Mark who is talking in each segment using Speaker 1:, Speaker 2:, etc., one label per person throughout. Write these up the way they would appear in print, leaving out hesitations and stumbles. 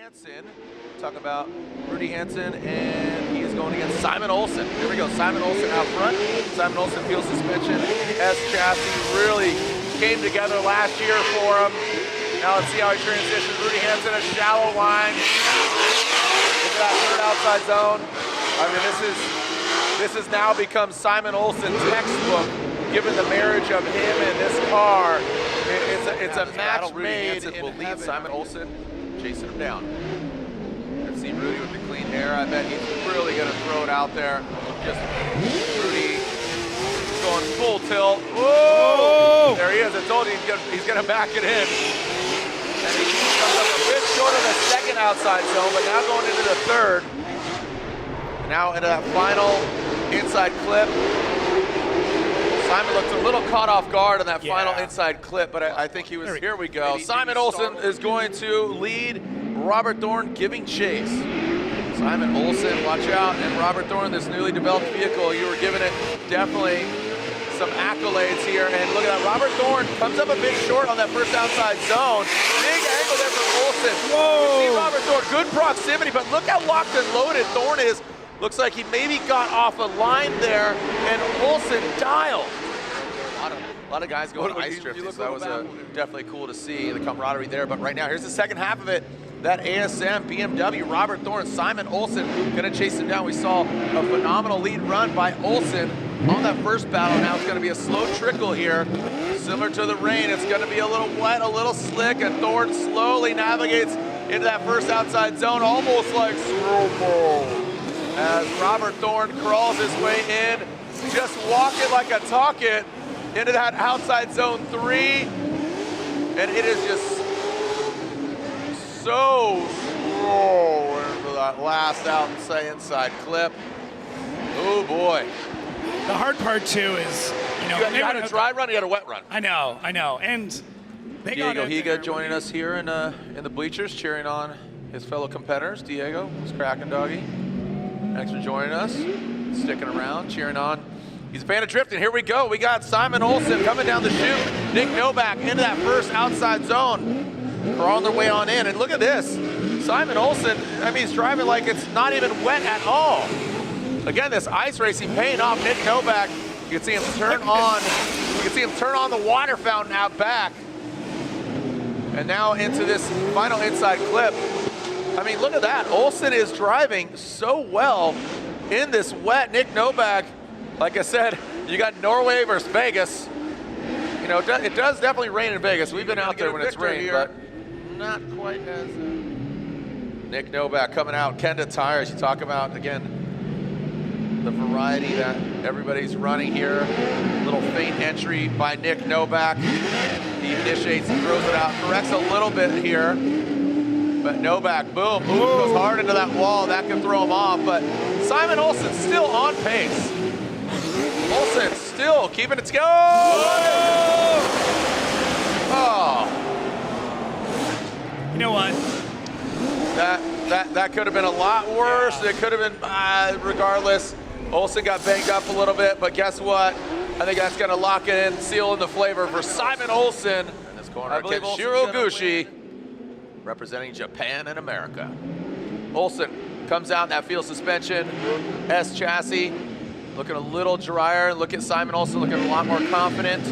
Speaker 1: Hansen. Talking about Rudy Hansen, and he is going against Simen Olsen. Here we go, Simen Olsen out front. Simen Olsen feels suspension. Chassis really came together last year for him. Now let's see how he transitions. Rudy Hansen, a shallow line. Look at that third outside zone. I mean, this has now become Simen Olsen's textbook, given the marriage of him and this car. It's a match made in
Speaker 2: will lead Simen Olsen, chasing him down.
Speaker 1: Let's see Rudy with the clean hair. I bet he's really going to throw it out there. Just Rudy going full tilt. Whoa! There he is. I told you he's going to back it in. And he comes up a bit short of the second outside zone, but now going into the third. Now into that final inside clip. Simen looked a little caught off guard on that final inside clip, but I think he was, here we go. Simen Olsen is going to lead Robert Thorne giving chase. Simen Olsen, watch out, and Robert Thorne, this newly developed vehicle, you were giving it definitely some accolades here, and look at that, Robert Thorne comes up a bit short on that first outside zone. Big angle there from Olsen. Whoa! You see Robert Thorne, good proximity, but look how locked and loaded Thorne is. Looks like he maybe got off a line there, and Olsen dialed. A lot of guys going ice drifting, so that was definitely cool to see the camaraderie there. But right now, here's the second half of it. That ASM, BMW, Robert Thorne, Simen Olsen gonna chase him down. We saw a phenomenal lead run by Olsen on that first battle. Now it's gonna be a slow trickle here. Similar to the rain, it's gonna be a little wet, a little slick, and Thorne slowly navigates into that first outside zone, almost like slow-mo. As Robert Thorne crawls his way in, just walk it like a talk it, into that outside zone 3, and it is just so slow into that last inside clip. Oh boy.
Speaker 3: The hard part too is, you
Speaker 1: you got a dry run, you got a wet run.
Speaker 3: I know, and they
Speaker 1: Diego Higa joining us here in the bleachers, cheering on his fellow competitors. Diego, who's cracking, doggy. Thanks for joining us, sticking around, cheering on. He's a fan of drifting. Here we go. We got Simen Olsen coming down the chute. Nick Novak into that first outside zone. Crawling their way on in. And look at this. Simen Olsen, I mean, he's driving like it's not even wet at all. Again, this ice racing paying off. Nick Novak, you can see him turn on. You can see him turn on the water fountain out back. And now into this final inside clip. I mean, look at that. Olsen is driving so well in this wet. Nick Novak, like I said, you got Norway versus Vegas. You know, it does definitely rain in Vegas. We've been out there when it's rained, but not quite as... Nick Novak coming out. Kenda Tires, you talk about, again, the variety that everybody's running here. Little feint entry by Nick Novak. He initiates and throws it out. Corrects a little bit here. But Novak, boom, goes hard into that wall. That can throw him off, but Simen Olsen still on pace. Olsen still keeping it together. Oh.
Speaker 3: You know what?
Speaker 1: That could have been a lot worse. It could have been, regardless. Olsen got banged up a little bit, but guess what? I think that's going to lock it in, seal in the flavor for Simen Olsen. In this corner, Kenshiro Gushi, representing Japan and America. Olsen comes out in that field suspension, S chassis. Looking a little drier. Look at Simen Olsen looking a lot more confident.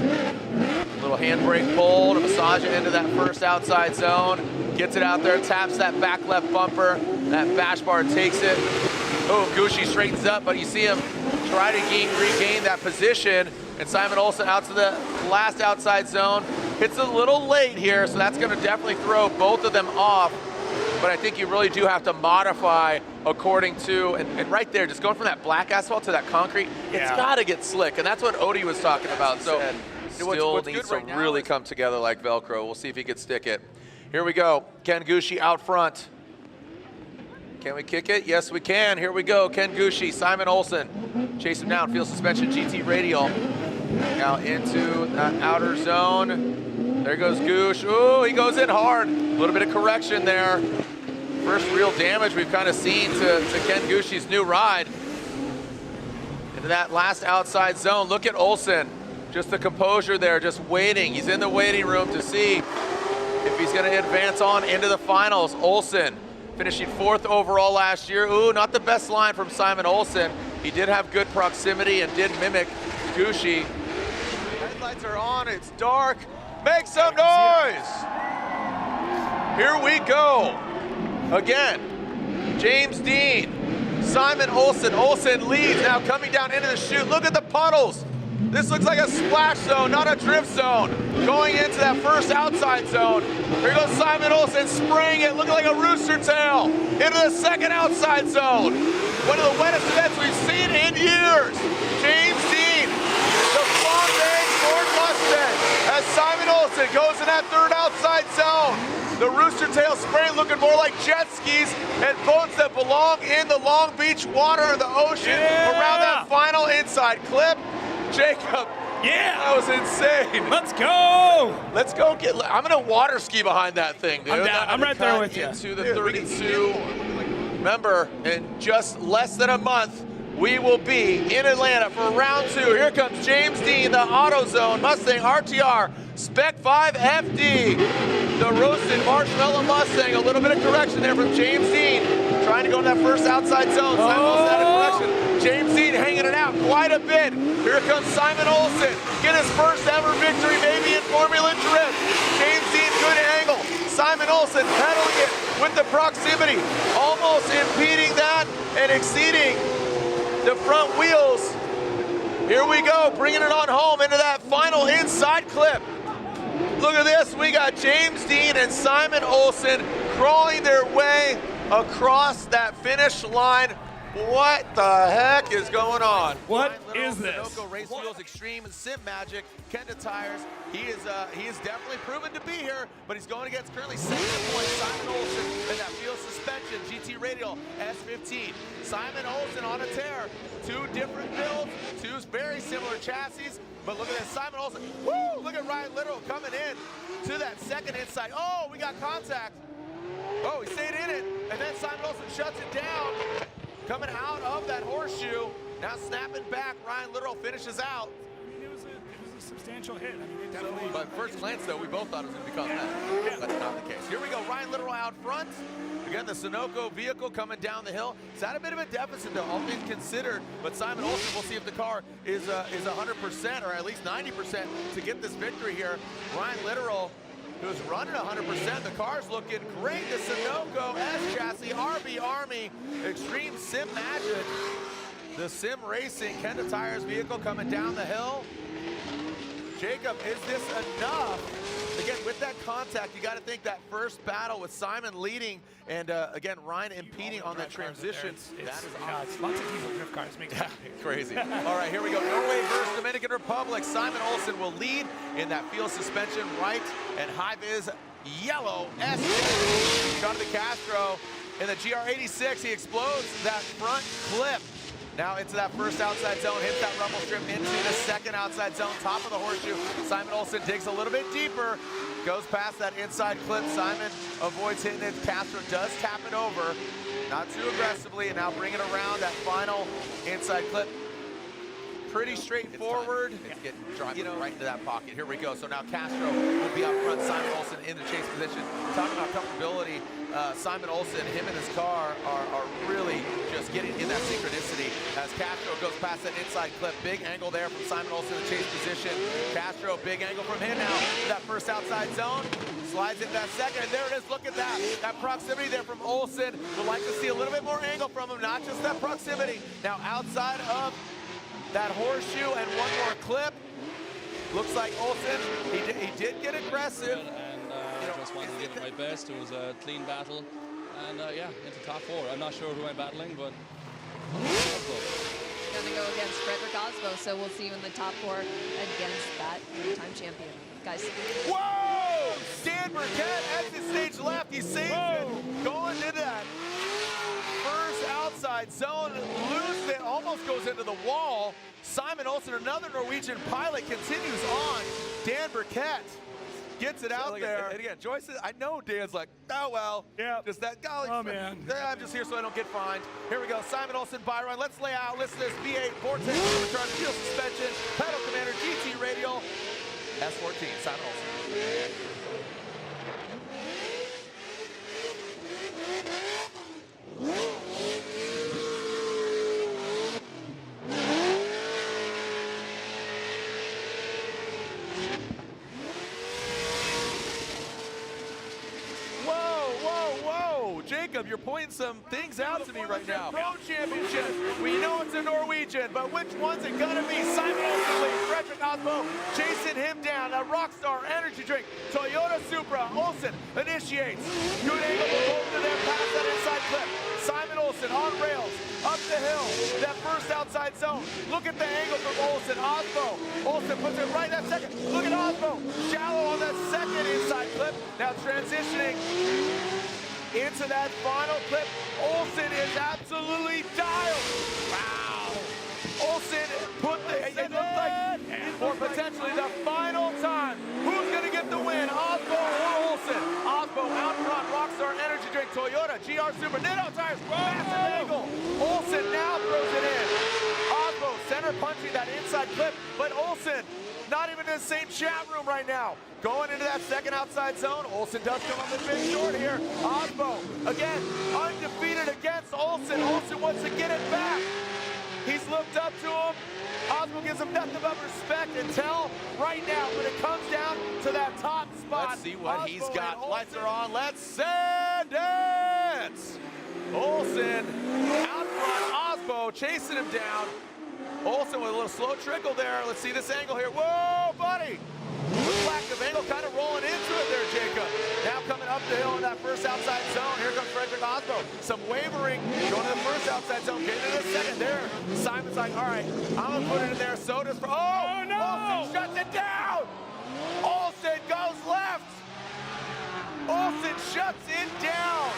Speaker 1: Little handbrake pull to massage it into that first outside zone. Gets it out there, taps that back left bumper. That bash bar takes it. Oh, Gushi straightens up, but you see him try to regain that position. And Simen Olsen out to the last outside zone. Hits a little late here, so that's gonna definitely throw both of them off. But I think you really do have to modify according to, and right there, just going from that black asphalt to that concrete, it's got to get slick, and that's what Odie was talking about. So still needs to really come together like Velcro. We'll see if he can stick it. Here we go, Ken Gushi out front. Can we kick it? Yes, we can. Here we go, Ken Gushi, Simen Olsen. Chase him down, field suspension, GT radial. Now into that outer zone. There goes Goosh. Ooh, he goes in hard. A little bit of correction there. First real damage we've kind of seen to Ken Gushi's new ride. Into that last outside zone. Look at Olsen. Just the composure there, just waiting. He's in the waiting room to see if he's going to advance on into the finals. Olsen finishing 4th overall last year. Ooh, not the best line from Simen Olsen. He did have good proximity and did mimic Gucci. Headlights are on, it's dark. Make some noise! Here we go. Again, James Dean, Simen Olsen. Olsen leads now coming down into the chute. Look at the puddles. This looks like a splash zone, not a drift zone. Going into that first outside zone. Here goes Simen Olsen spraying it, looking like a rooster tail. Into the second outside zone. One of the wettest events we've seen in years. James Dean, the Fondang Ford Mustang, as Simen Olsen goes in that third outside zone. The rooster tail spray looking more like jet skis and boats that belong in the Long Beach water or the ocean around that final inside clip. Jacob, that was insane.
Speaker 3: Let's go.
Speaker 1: Let's go get, I'm gonna water ski behind that thing, dude.
Speaker 3: I'm down. I'm right there with you.
Speaker 1: Into the 32. Remember, in just less than a month, we will be in Atlanta for round 2. Here comes James Dean, the AutoZone Mustang RTR Spec 5 FD. The roasted marshmallow Mustang. A little bit of correction there from James Dean. Trying to go in that first outside zone. Simen Olsen out of correction. James Dean hanging it out quite a bit. Here comes Simen Olsen. Get his first ever victory, maybe in Formula Drift. James Dean, good angle. Simen Olsen pedaling it with the proximity. Almost impeding that and exceeding the front wheels. Here we go, bringing it on home into that final inside clip. Look at this, we got James Dean and Simen Olsen crawling their way across that finish line. What the heck is going on?
Speaker 3: What is this?
Speaker 1: Sunoco Race Wheels Extreme Sim Magic, Kenda Tires. He is definitely proven to be here, but he's going against currently 2nd place Simen Olsen in that field suspension GT Radial S15. Simen Olsen on a tear. 2 different builds, 2 very similar chassis, but look at this, Simen Olsen. Woo! Look at Ryan Littrell coming in to that second inside. Oh, we got contact. Oh, he stayed in it, and then Simen Olsen shuts it down. Coming out of that horseshoe, now snapping back, Ryan Littrell finishes out.
Speaker 3: I mean, it was a substantial hit. I mean, it definitely.
Speaker 1: But first glance, though, we both thought it was going to be cosmetic. That's not the case. Here we go, Ryan Littrell out front. Again, the Sunoco vehicle coming down the hill. It's at a bit of a deficit, though, all things considered. But Simen Olsen, we'll see if the car is 100% or at least 90% to get this victory here. Ryan Littrell, who's running 100%. The car's looking great. The Sunoco S chassis, RB Army, Extreme Sim Magic. The Sim Racing, Kenda Tires vehicle coming down the hill. Jacob, is this enough? Again, with that contact, you got to think that first battle with Simen leading and again, Ryan impeding on that transition. That is awesome.
Speaker 3: Lots of diesel drift cars.
Speaker 1: Crazy. All right, here we go. Norway versus Dominican Republic. Simen Olsen will lead in that field suspension right and high vis yellow S. John de Castro in the GR86. He explodes that front clip. Now into that first outside zone, hits that rumble strip into the second outside zone, top of the horseshoe. Simen Olsen digs a little bit deeper, goes past that inside clip. Simen avoids hitting it. Castro does tap it over, not too aggressively, and now bring it around that final inside clip. Pretty straightforward. It's getting driving right into that pocket. Here we go. So now Castro will be out front. Simen Olsen in the chase position. Talking about comfortability, Simen Olsen, him and his car are really just getting in that synchronicity as Castro goes past that inside clip. Big angle there from Simen Olsen in the chase position. Castro, big angle from him now. That first outside zone. Slides into that second, and there it is. Look at that. That proximity there from Olsen. Would like to see a little bit more angle from him, not just that proximity. Now outside of that horseshoe and one more clip. Looks like Olsen, he did get aggressive.
Speaker 4: And I just wanted to give it my best. It was a clean battle. And yeah, into top 4. I'm not sure who I'm battling, but
Speaker 5: Gonna go against Frederick Osbo, so we'll see you in the top 4 against that three-time champion. Guys.
Speaker 1: Whoa! Dan Burkett exit stage left. He saves it. Going into that first outside zone. Loose it. Almost goes into the wall. Simen Olsen, another Norwegian pilot, continues on. Dan Burkett gets it out there. And again, Joyce, I know Dan's like, oh, well.
Speaker 3: Yeah.
Speaker 1: Just that, golly.
Speaker 3: Oh, man.
Speaker 1: I'm just here so I don't get fined. Here we go. Simen Olsen, Byron. Let's lay out. Listen to this V8 Vortex Overcharge Field Suspension, Pedal Commander, GT Radial, S14, Simen Olsen. Jacob, you're pointing some things out to me right now. Pro Championship. We know it's a Norwegian, but which one's it gonna be? Simen Olsen leads, Frederick Osmo chasing him down. A Rockstar Energy Drink, Toyota Supra. Olsen initiates. Good angle for both of them past that inside clip. Simen Olsen on rails, up the hill, that first outside zone. Look at the angle from Olsen. Osmo. Olsen puts it right that second. Look at Osmo. Shallow on that second inside clip. Now transitioning into that final clip. Olsen is absolutely dialed. Wow. Olsen put it looked like for potentially the final time. Who's gonna get the win? Osmo or Olsen? Osmo out front, Rockstar Energy Drink, Toyota, GR Super, Nitto tires, massive angle. Olsen now throws it in. Osmo center punching that inside clip, but Olsen not even in the same chat room right now. Going into that second outside zone. Olsen does come up a bit short here. Osmo, again, undefeated against Olsen. Olsen wants to get it back. He's looked up to him. Osmo gives him nothing but respect until right now when it comes down to that top spot.
Speaker 2: Let's see what
Speaker 1: Osmo
Speaker 2: he's got.
Speaker 1: and
Speaker 2: Lights
Speaker 1: Olsen.
Speaker 2: are on. Let's send it!
Speaker 1: Olsen out front. Osmo chasing him down. Olsen with a little slow trickle there. Let's see this angle here. Whoa, buddy! Lack of angle, kind of rolling into it there, Jacob. Now coming up the hill in that first outside zone. Here comes Frederick Osmo. Some wavering, going to the first outside zone, getting to the second there. Simon's like, all right, I'm gonna put it in there. So does, oh no! Olsen shuts it down! Olsen goes left! Olsen shuts it down!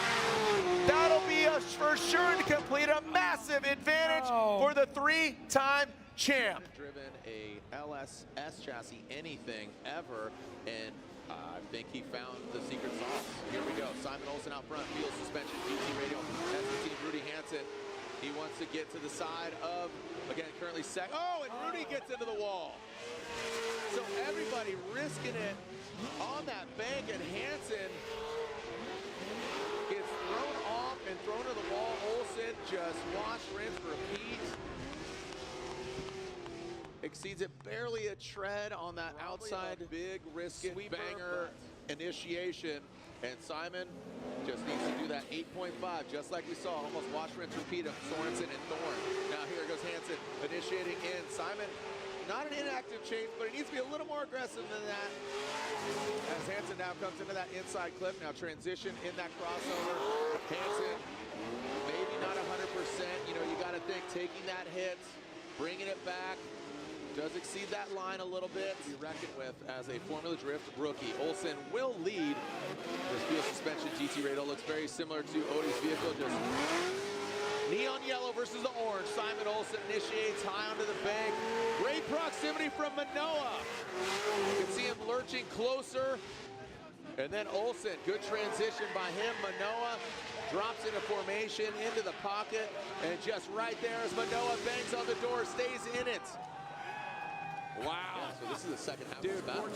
Speaker 1: That'll be for sure to complete a massive advantage for the three-time champ.
Speaker 2: Driven a LSS chassis, anything ever, and I think he found the secret sauce. Here we go. Simen Olsen out front, field suspension, GT radio, ST Rudy Hansen. He wants to get to the side of, again, currently second. Oh, and Rudy gets into the wall. So everybody risking it on that bank, and Hansen gets thrown off and thrown to the wall. Olsen just wash, rinse, repeat. Exceeds it barely a tread on that outside big risk banger initiation, and Simen just needs to do that 8.5 just like we saw, almost wash, rinse, repeat of Sorensen and Thorne. Now here goes Hansen initiating in. Simen, not an inactive chase, but he needs to be a little more aggressive than that. As Hansen now comes into that inside clip, now transition in that crossover. Hansen, maybe not 100%, you know, you got to think taking that hit, bringing it back, does exceed that line a little bit. To be reckoned with as a Formula Drift rookie. Olsen will lead. This field suspension GT radio looks very similar to Odie's vehicle, just neon yellow versus the orange. Simen Olsen initiates high onto the bank. Great proximity from Manoa. You can see him lurching closer. And then Olsen, good transition by him. Manoa drops into formation, into the pocket. And just right there as Manoa bangs on the door, stays in it. Wow. Yeah, so this is the second half of the battle.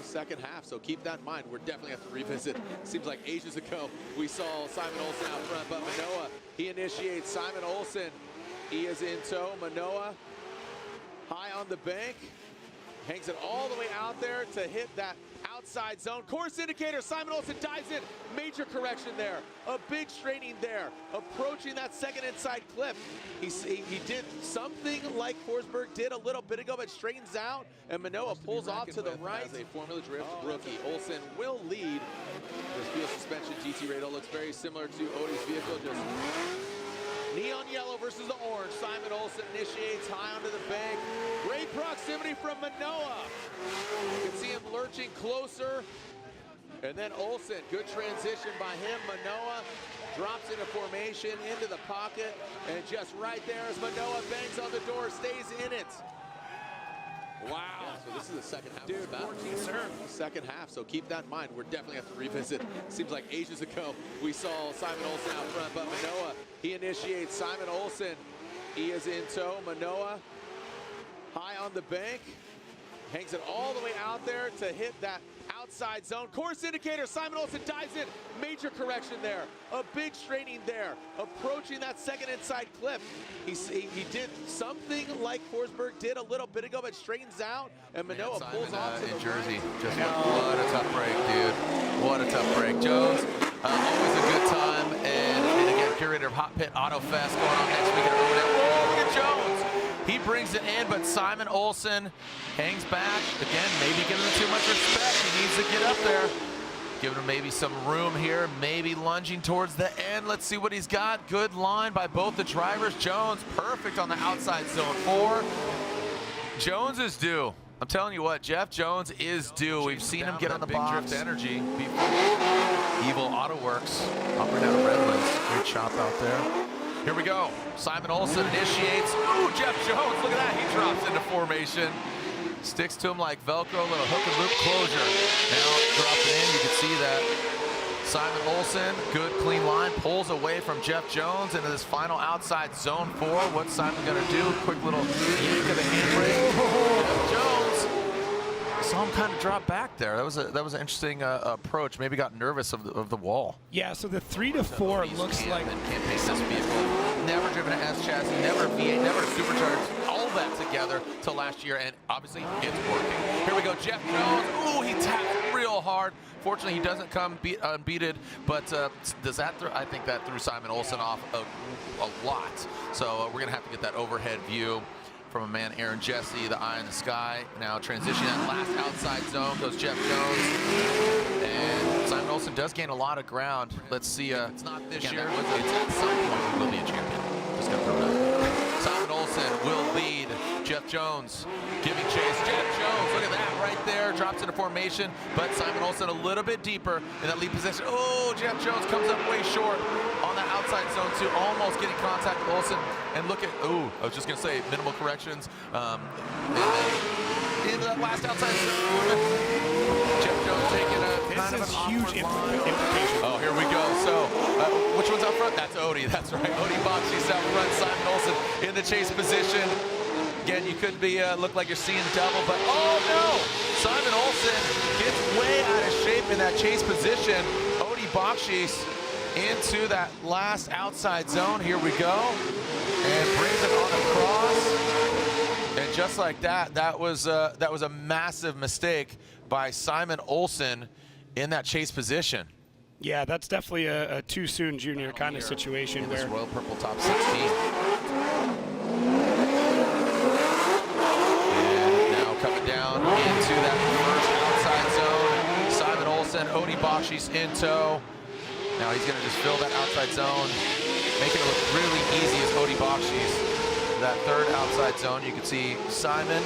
Speaker 2: Second half, so keep that in mind. We're definitely have to revisit. Seems like ages ago we saw Simen Olsen out front, but Manoa, he initiates. Simen Olsen, he is in tow. Manoa, high on the bank, hangs it all the way out there to hit that outside zone. Course indicator, Simen Olsen dives in. Major correction there. A big straightening there. Approaching that second inside clip. He did something like Forsberg did a little bit ago, but straightens out, and Manoa pulls off to the right. As a Formula Drift rookie, Olsen will lead. This field suspension GT radio looks very similar to Odie's vehicle, just neon yellow versus the orange. Simen Olsen initiates high onto the bank. Great proximity from Manoa. You can see him lurching closer. And then Olsen, good transition by him. Manoa drops into formation, into the pocket. And just right there as Manoa bangs on the door, stays in it. Wow. Yeah, so this is the second half of the battle. Second half, so keep that in mind. We're definitely have to revisit. Seems like ages ago we saw Simen Olsen out front, but Manoa, he initiates. Simen Olsen, he is in tow. Manoa, high on the bank, hangs it all the way out there to hit that outside zone. Course indicator, Simen Olsen dives in. Major correction there. A big straightening there. Approaching that second inside clip. He did something like Forsberg did a little bit ago, but straightens out, and Manoa pulls off to
Speaker 1: in
Speaker 2: the
Speaker 1: Jersey.
Speaker 2: right.
Speaker 1: Just what a tough break, dude. What a tough break. Jones, always a good time. Hot Pit Auto Fest going on next week at Irwindale. Whoa, look at Jones. He brings it in, but Simen Olsen hangs back. Again, maybe giving him too much respect. He needs to get up there. Giving him maybe some room here, maybe lunging towards the end. Let's see what he's got. Good line by both the drivers. Jones, perfect on the outside zone 4. Jones is due. I'm telling you what, Jeff Jones is due. We've seen him get on the box. Drift energy. Evil Auto Works operating out of Redlands. Great chop out there. Here we go. Simen Olsen initiates. Ooh, Jeff Jones, look at that. He drops into formation. Sticks to him like Velcro, little hook and loop closure. Now dropping in, you can see that. Simen Olsen, good clean line, pulls away from Jeff Jones into this final outside zone 4. What's Simen gonna do? Quick little yank of the handbrake. Jeff Jones. Saw him kind of drop back there. That was an interesting approach. Maybe got nervous of the wall.
Speaker 3: Yeah, so the 3 to 4 looks like
Speaker 1: can't pace this vehicle. Never driven an S chassis, never a V8, never a supercharged. All that together till last year, and obviously it's working. Here we go, Jeff Jones. Ooh, he tapped real hard. Fortunately, he doesn't come unbeaten, but does that? I think that threw Simen Olsen off a lot. So we're gonna have to get that overhead view from a man, Aaron Jesse, the eye in the sky. Now transitioning that last outside zone goes Jeff Jones. And Simen Olsen does gain a lot of ground. Let's see. It's not this year. It's at some point he will be a champion. Just gonna throw that. Simen Olsen will lead. Jeff Jones giving chase. Jeff Jones, look at that right there. Drops into formation, but Simen Olsen a little bit deeper in that lead position. Oh, Jeff Jones comes up way short on the outside zone 2, almost getting contact with Olsen. And look at, ooh, I was just gonna say minimal corrections. In the last outside zone, Jeff Jones taking a kind of an
Speaker 3: huge implication.
Speaker 1: Oh, here we go. So, which one's up front? That's Odie. That's right. Odie Boxi's out front. Simen Olsen in the chase position. Again, you could be look like you're seeing double, but oh no! Simen Olsen gets way out of shape in that chase position. Odie Boxi's into that last outside zone. Here we go, and brings it on across. And just like that, that was a massive mistake by Simen Olsen in that chase position.
Speaker 3: Yeah, that's definitely a too soon junior kind of situation
Speaker 1: in
Speaker 3: where
Speaker 1: this Royal Purple top 16. Coming down into that first outside zone. Simen Olsen, Odie Boxi's in tow. Now he's going to just fill that outside zone, making it look really easy as Odie Boxi's. That third outside zone, you can see Simen,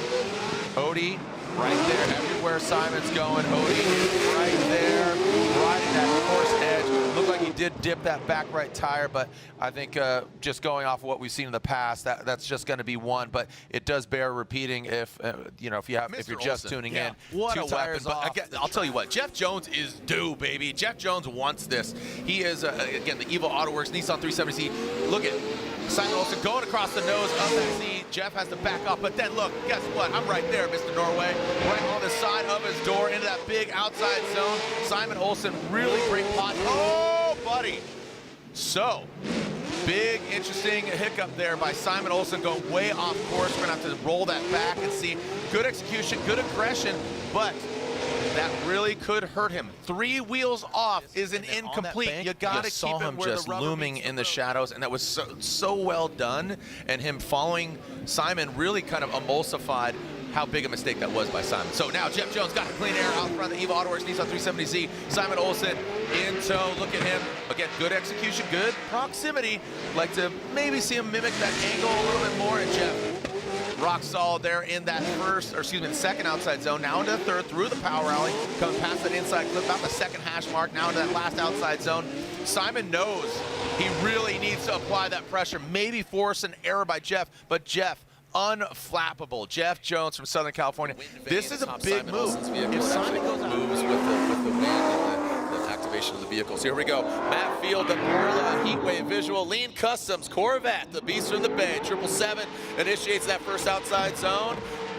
Speaker 1: Odie, right there. Everywhere Simon's going, Odie right there, riding that course edge. Looked like he did dip that back right tire, but I think just going off of what we've seen in the past, that's just going to be one. But it does bear repeating if if you're just tuning in.
Speaker 2: What
Speaker 1: two
Speaker 2: a
Speaker 1: tires
Speaker 2: weapon!
Speaker 1: off.
Speaker 2: Again, I'll tell you what, Jeff Jones is due, baby. Jeff Jones wants this. He is again the Evil Auto Works Nissan 370Z. Look at Simen Olsen going across the nose of that Z. Jeff has to back off, but then look, guess what? I'm right there, Mr. Norway, right on the side of his door into that big outside zone. Simen Olsen, really great pot. Oh, buddy. So, big, interesting hiccup there by Simen Olsen going way off course. We're going to have to roll that back and see. Good execution, good aggression, but that really could hurt him. 3 wheels off is an incomplete. You got to keep him where
Speaker 1: just
Speaker 2: the rubber
Speaker 1: looming
Speaker 2: meets the
Speaker 1: in the
Speaker 2: road.
Speaker 1: shadows, and that was so well done. And him following Simen really kind of emulsified how big a mistake that was by Simen.
Speaker 2: So now Jeff Jones got the clean air out front of the Evil Auto Works Nissan 370Z. Simen Olsen in tow. Look at him. Again, good execution, good proximity. Like to maybe see him mimic that angle a little bit more. And Jeff, rock solid there in that the second outside zone. Now into the third, through the power alley, coming past that inside clip, about the second hash mark. Now into that last outside zone. Simen knows he really needs to apply that pressure. Maybe force an error by Jeff, but Jeff, unflappable. Jeff Jones from Southern California. This is a big move. If Simen goes out,
Speaker 1: moves with the wind and the activation of the vehicle. So here we go.
Speaker 2: Matt Field, the Perla Heatwave Visual, Lean Customs, Corvette, the Beast from the Bay, 777 initiates that first outside zone.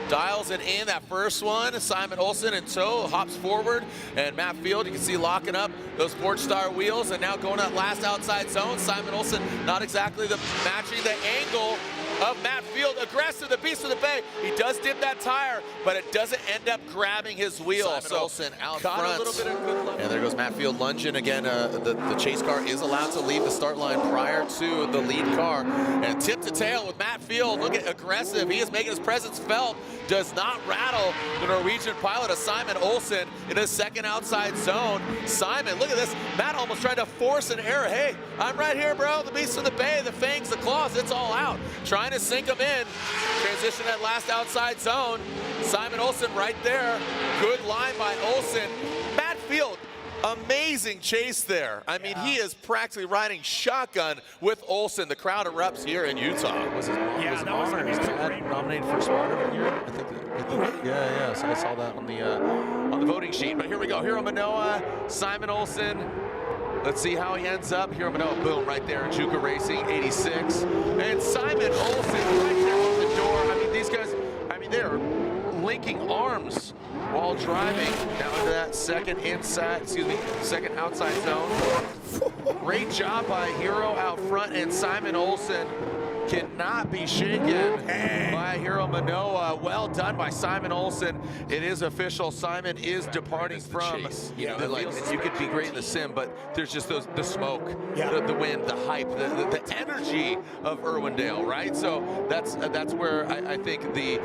Speaker 2: Dials it in, that first one. Simen Olsen in tow, hops forward, and Matt Field, you can see locking up those Forge Star wheels, and now going that last outside zone. Simen Olsen not exactly matching the angle of Matt Field. Aggressive, the Beast of the Bay. He does dip that tire, but it doesn't end up grabbing his wheel.
Speaker 6: Simen Olsen out
Speaker 2: caught
Speaker 6: front.
Speaker 2: a little bit of good luck.
Speaker 6: And there goes Matt Field lunging again. The chase car is allowed to leave the start line prior to the lead car.
Speaker 2: And tip to tail with Matt Field. Look at aggressive. He is making his presence felt. Does not rattle the Norwegian pilot of Simen Olsen in his second outside zone. Simen, look at this. Matt almost tried to force an error. Hey, I'm right here, bro. The Beast of the Bay, the fangs, the claws, it's all out. Trying to sink him in. Transition that last outside zone. Simen Olsen right there. Good line by Olsen. Matt Field, amazing chase there. I mean, he is practically riding shotgun with Olsen. The crowd erupts here in Utah.
Speaker 6: Was his mom,
Speaker 3: Yeah,
Speaker 6: was
Speaker 3: that was
Speaker 6: mom or his
Speaker 3: amazing.
Speaker 6: dad nominated for Smart of the Year? I think yeah. So I saw that on the
Speaker 2: voting sheet. But here we go. Hiro Manoa, Simen Olsen. Let's see how he ends up. Hiro Manoa, boom, right there in Juka Racing, 86. And Simen Olsen right there on the door. I mean, these guys, they're linking arms while driving down to that second outside zone. Great job by Hiro out front, and Simen Olsen cannot be shaken by Hiro Manoa. Well done by Simen Olsen. It is official. Simen is departing from
Speaker 6: you know,
Speaker 2: like, you could be great in the sim, but there's just the smoke, the wind, the hype, the energy of Irwindale, right? So that's where I think the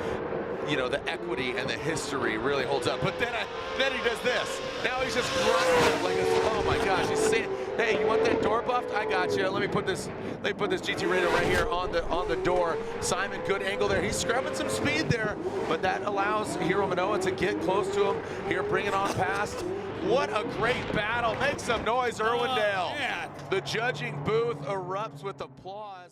Speaker 2: equity and the history really holds up. But then he does this. Now he's just grinding like this. Oh my gosh, he's saying, hey, you want that door buffed? I got you. Let me put this GT radio right here on the door. Simen, good angle there. He's scrubbing some speed there, but that allows Hiro Manoa to get close to him. Here, bring it on past. What a great battle. Make some noise, Irwindale.
Speaker 3: Oh, man.
Speaker 2: The judging booth erupts with applause.